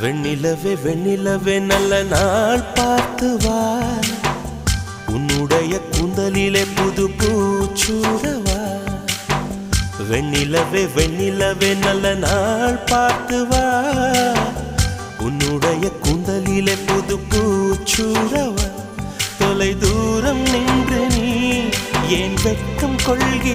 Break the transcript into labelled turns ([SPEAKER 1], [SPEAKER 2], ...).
[SPEAKER 1] வெண்ணிலவே வெண்ணிலவே நல்ல நாள் பார்த்து வா, உன்னுடைய கூந்தலிலே புது பூச்சூடவா. வெண்ணிலவே வெண்ணிலவே நல்ல நாள் பார்த்து வா, உன்னுடைய கூந்தலிலே புது பூச்சூடவா. தொலை தூரம் நின்று நீ ஏன் வெட்கம் கொள்கி